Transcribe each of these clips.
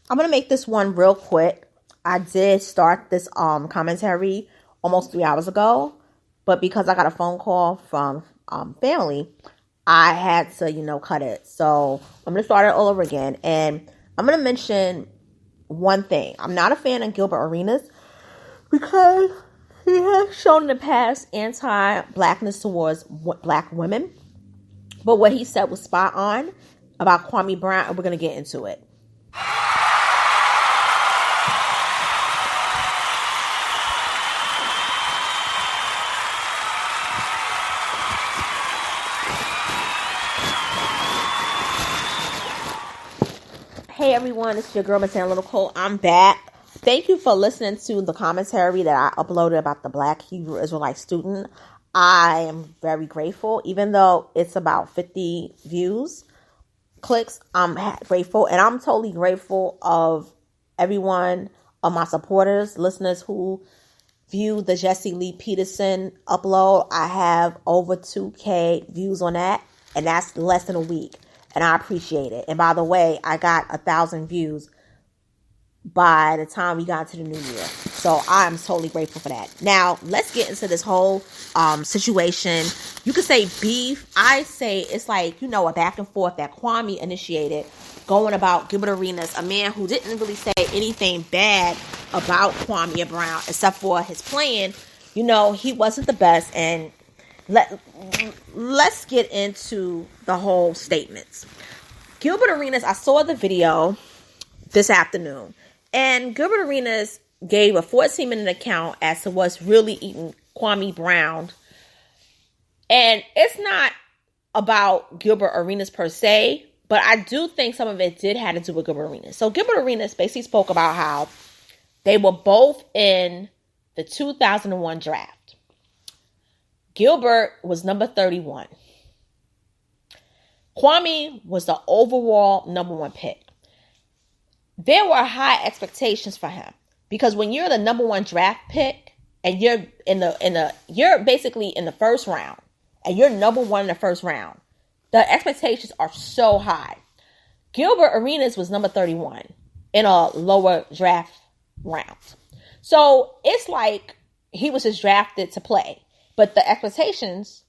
I'm going to make this one real quick. I did start this commentary almost 3 hours ago, but because I got a phone call from family, I had to, cut it. So I'm going to start it all over again. And I'm going to mention one thing. I'm not a fan of Gilber Arenas because he has shown in the past anti-blackness towards black women. But what he said was spot on about Kwame Brown, and we're going to get into it. Hey everyone, it's your girl, Miss Analytical. I'm back. Thank you for listening to the commentary that I uploaded about the Black Hebrew Israelite student. I am very grateful, even though it's about 50 clicks. I'm grateful, and I'm totally grateful of everyone, of my supporters, listeners who viewed the Jesse Lee Peterson upload. I have over 2K views on that, and that's less than a week. And I appreciate it. And by the way, I got 1,000 views by the time we got to the new year. So I'm totally grateful for that. Now, let's get into this whole situation. You could say beef. I say it's like, a back and forth that Kwame initiated going about Gilbert Arenas, a man who didn't really say anything bad about Kwame Brown except for his playing. He wasn't the best, and let's get into the whole statements. Gilbert Arenas, I saw the video this afternoon, and Gilbert Arenas gave a 14-minute account as to what's really eating Kwame Brown. And it's not about Gilbert Arenas per se, but I do think some of it did have to do with Gilbert Arenas. So Gilbert Arenas basically spoke about how they were both in the 2001 draft. Gilbert was number 31. Kwame was the overall number 1 pick. There were high expectations for him because when you're the number 1 draft pick and you're you're basically in the first round and you're number 1 in the first round, the expectations are so high. Gilbert Arenas was number 31 in a lower draft round. So it's like he was just drafted to play. But the expectations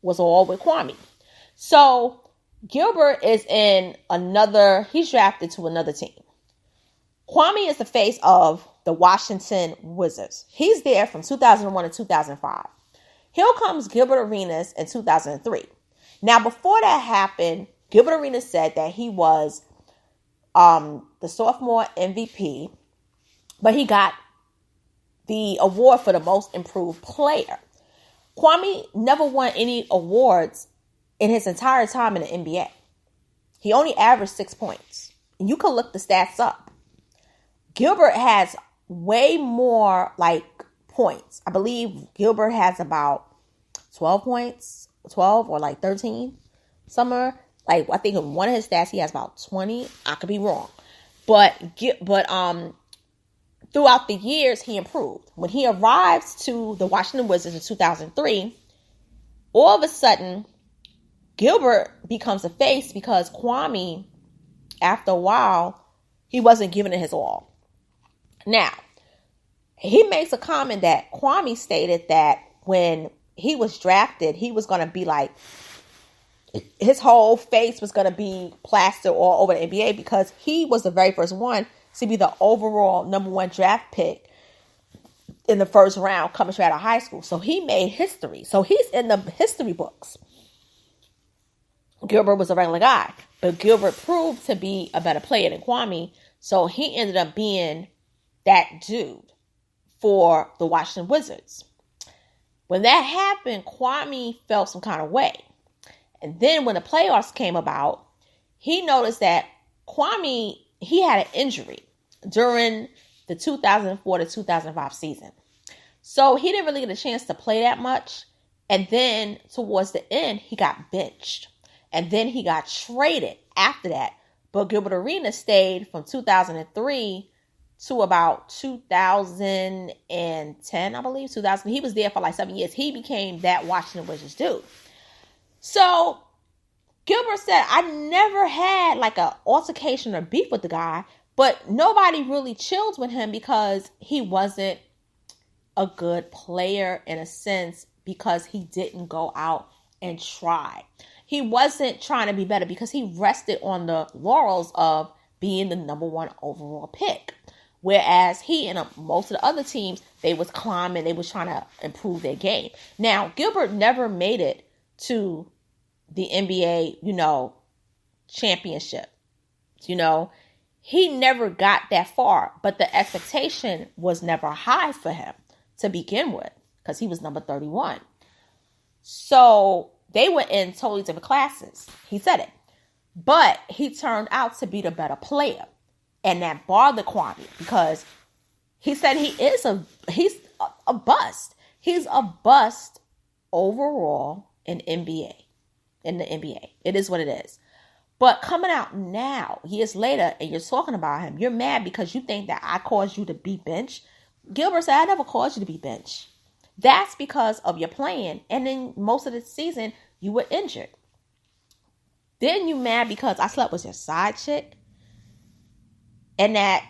was all with Kwame. So Gilbert is he's drafted to another team. Kwame is the face of the Washington Wizards. He's there from 2001 to 2005. Here comes Gilbert Arenas in 2003. Now, before that happened, Gilbert Arenas said that he was the sophomore MVP, but he got the award for the most improved player. Kwame never won any awards in his entire time in the NBA. He only averaged 6 points. And you can look the stats up. Gilbert has way more points. I believe Gilbert has about 12 points, 12 or 13 somewhere. I think in one of his stats he has about 20. I could be wrong. But throughout the years, he improved. When he arrived to the Washington Wizards in 2003, all of a sudden, Gilbert becomes a face because Kwame, after a while, he wasn't giving it his all. Now, he makes a comment that Kwame stated that when he was drafted, he was going to be his whole face was going to be plastered all over the NBA because he was the very first one to be the overall number 1 draft pick in the first round coming straight out of high school. So he made history. So he's in the history books. Gilbert was a regular guy, but Gilbert proved to be a better player than Kwame. So he ended up being that dude for the Washington Wizards. When that happened, Kwame felt some kind of way. And then when the playoffs came about, he noticed that Kwame, he had an injury during the 2004 to 2005 season. So he didn't really get a chance to play that much. And then towards the end, he got benched. And then he got traded after that. But Gilbert Arenas stayed from 2003 to about 2010, I believe. 2000. He was there for 7 years. He became that Washington Wizards dude. So Gilbert said, I never had an altercation or beef with the guy, But nobody really chilled with him because he wasn't a good player in a sense, because he didn't go out and try. He wasn't trying to be better because he rested on the laurels of being the number one overall pick. Whereas he and most of the other teams, they was climbing, they was trying to improve their game. Now, Gilbert never made it to the NBA, championship. He never got that far, but the expectation was never high for him to begin with, because he was number 31. So they were in totally different classes. He said it. But he turned out to be the better player. And that bothered Kwame, because he said he's a bust. He's a bust overall in the NBA. It is what it is. But coming out now, years later, and you're talking about him, you're mad because you think that I caused you to be benched. Gilbert said, I never caused you to be benched. That's because of your playing. And then most of the season, you were injured. Then you mad because I slept with your side chick. And that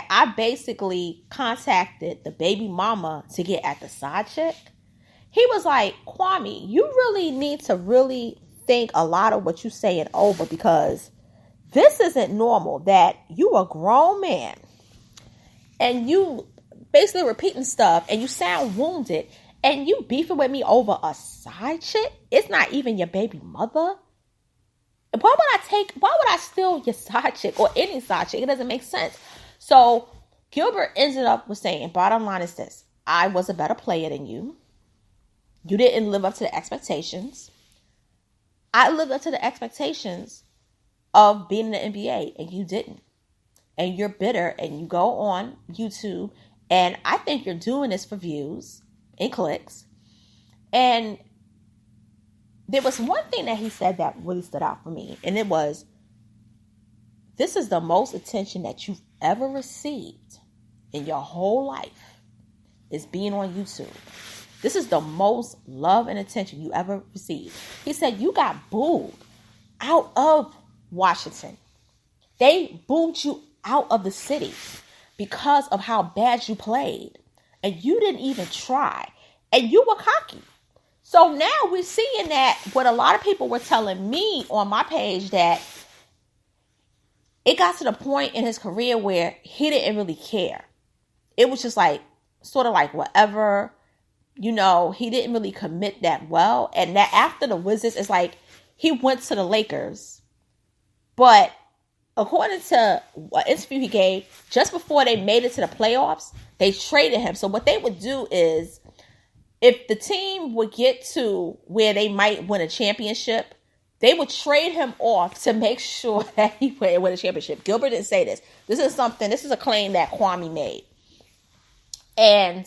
I basically contacted the baby mama to get at the side chick. He was like, Kwame, you really need to really think a lot of what you're saying over, because this isn't normal that you a grown man and you basically repeating stuff and you sound wounded and you beefing with me over a side chick. It's not even your baby mother. Why would I steal your side chick or any side chick? It doesn't make sense. So Gilbert ended up with saying, bottom line is this: I was a better player than you. You didn't live up to the expectations. I lived up to the expectations of being in the NBA, and you didn't. And you're bitter, and you go on YouTube, and I think you're doing this for views and clicks. And there was one thing that he said that really stood out for me, and it was, this is the most attention that you've ever received in your whole life, is being on YouTube. This is the most love and attention you ever received. He said you got booed out of Washington. They booed you out of the city because of how bad you played. And you didn't even try. And you were cocky. So now we're seeing that what a lot of people were telling me on my page, that it got to the point in his career where he didn't really care. It was just like, sort of like whatever. He didn't really commit that well. And that after the Wizards, it's like he went to the Lakers. But according to an interview he gave, just before they made it to the playoffs, they traded him. So what they would do is, if the team would get to where they might win a championship, they would trade him off to make sure that he would win a championship. Gilbert didn't say this. This is a claim that Kwame made. And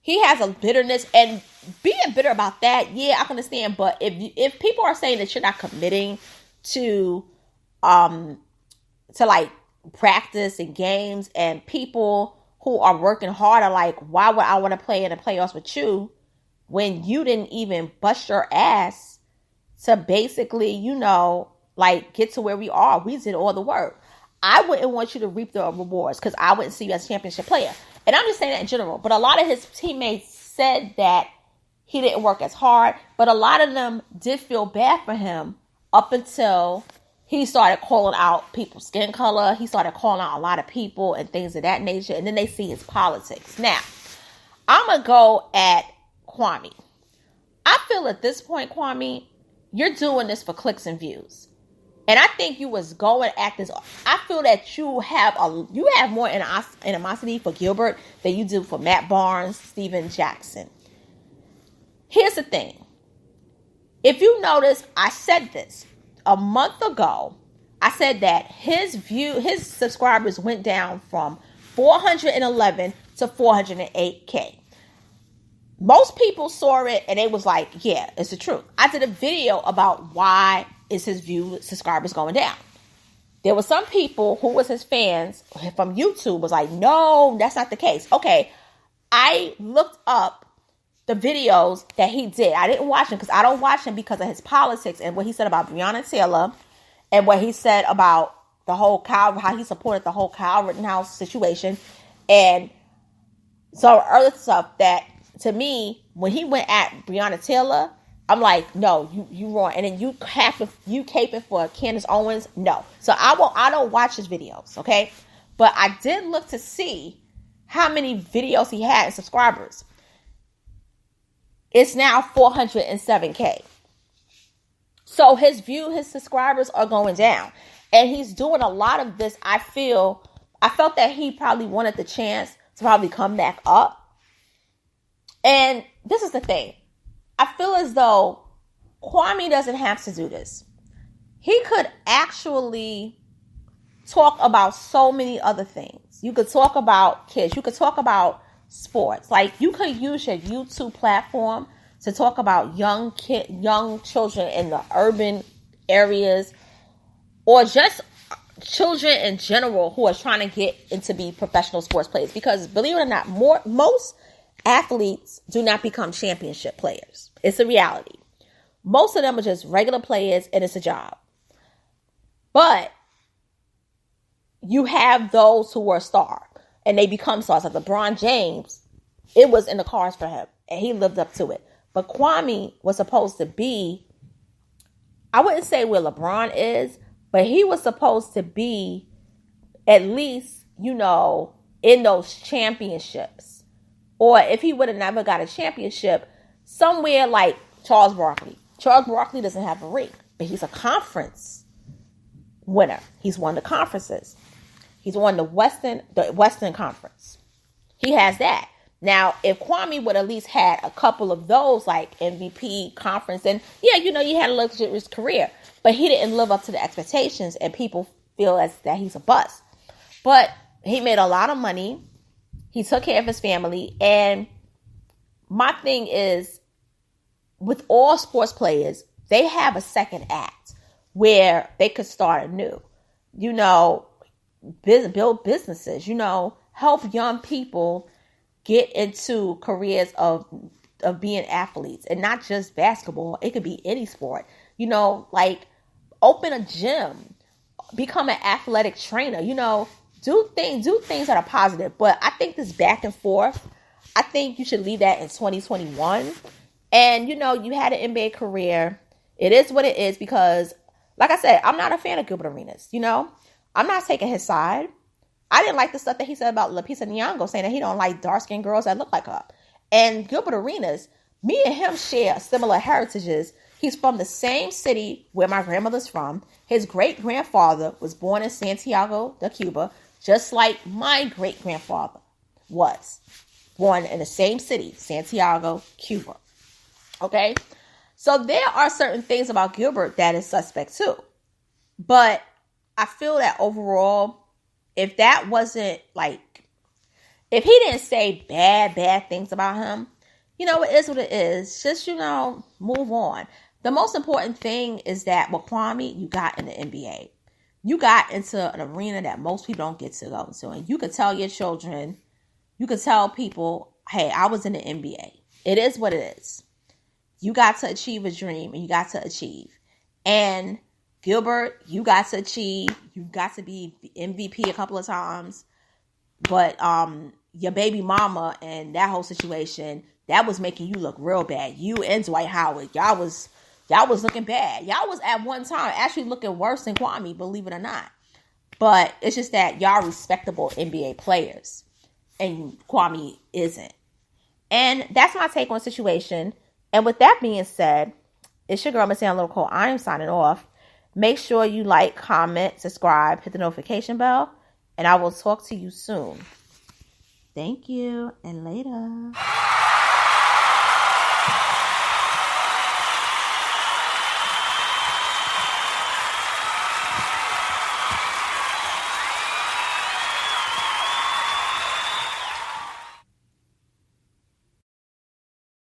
he has a bitterness, and being bitter about that, yeah, I can understand. But if people are saying that you're not committing to like practice and games, and people who are working hard are like, why would I want to play in the playoffs with you when you didn't even bust your ass to basically, like get to where we are? We did all the work. I wouldn't want you to reap the rewards because I wouldn't see you as a championship player. And I'm just saying that in general. But a lot of his teammates said that he didn't work as hard. But a lot of them did feel bad for him up until he started calling out people's skin color. He started calling out a lot of people and things of that nature. And then they see his politics. Now, I'm going to go at Kwame. I feel at this point, Kwame, you're doing this for clicks and views. And I think you was going at this. I feel that you have more animosity for Gilbert than you do for Matt Barnes, Steven Jackson. Here's the thing. If you notice, I said this a month ago. I said that his subscribers went down from 411 to 408K. Most people saw it and they was like, yeah, it's the truth. I did a video about why is his subscribers going down. There were some people who was his fans from YouTube was like, no, that's not the case. Okay, I looked up the videos that he did. I didn't watch him because I don't watch him because of his politics and what he said about Breonna Taylor and what he said about the whole Kyle, how he supported the whole Kyle Rittenhouse situation, and some other stuff that, to me, when he went at Breonna Taylor, I'm like, no, you wrong. And then you caping for Candace Owens, no. So I don't watch his videos, okay? But I did look to see how many videos he had and subscribers. It's now 407K. So his subscribers are going down. And he's doing a lot of this. I felt that he probably wanted the chance to probably come back up. And this is the thing. I feel as though Kwame doesn't have to do this. He could actually talk about so many other things. You could talk about kids. You could talk about sports. Like, you could use your YouTube platform to talk about young children in the urban areas, or just children in general who are trying to get into be professional sports players. Because believe it or not, most athletes do not become championship players. It's a reality. Most of them are just regular players, and it's a job. But you have those who are stars, and they become stars. Like LeBron James, it was in the cards for him, and he lived up to it. But Kwame was supposed to be, I wouldn't say where LeBron is, but he was supposed to be at least, in those championships. Or if he would have never got a championship, somewhere like Charles Barkley. Charles Barkley doesn't have a ring, but he's a conference winner. He's won the conferences. He's won the Western Conference. He has that. Now, if Kwame would at least had a couple of those, like MVP conference, and yeah, he had a luxurious career, but he didn't live up to the expectations, and people feel that he's a bust. But he made a lot of money. He took care of his family. And my thing is, with all sports players, they have a second act where they could start anew. Build businesses, help young people get into careers of being athletes, and not just basketball. It could be any sport, like open a gym, become an athletic trainer, do things that are positive. But I think this back and forth, I think you should leave that in 2021. And, you had an NBA career. It is what it is, because like I said, I'm not a fan of Gilbert Arenas, I'm not taking his side. I didn't like the stuff that he said about Lupita Nyong'o, saying that he don't like dark-skinned girls that look like her. And Gilbert Arenas, me and him share similar heritages. He's from the same city where my grandmother's from. His great-grandfather was born in Santiago de Cuba, just like my great-grandfather was born in the same city, Santiago, Cuba. Okay? So there are certain things about Gilbert that is suspect too. But I feel that overall, if that wasn't if he didn't say bad things about him, it is what it is. Just, move on. The most important thing is that with Kwame, you got in the NBA. You got into an arena that most people don't get to go into. And you could tell your children, you could tell people, hey, I was in the NBA. It is what it is. You got to achieve a dream, and you got to achieve. And Gilbert, you got to achieve. You got to be MVP a couple of times. But your baby mama and that whole situation, that was making you look real bad. You and Dwight Howard, y'all was looking bad. Y'all was at one time actually looking worse than Kwame, believe it or not. But it's just that y'all respectable NBA players, and Kwame isn't. And that's my take on the situation. And with that being said, it's your girl, Miss Little Cole. I am signing off. Make sure you like, comment, subscribe, hit the notification bell, and I will talk to you soon. Thank you, and later.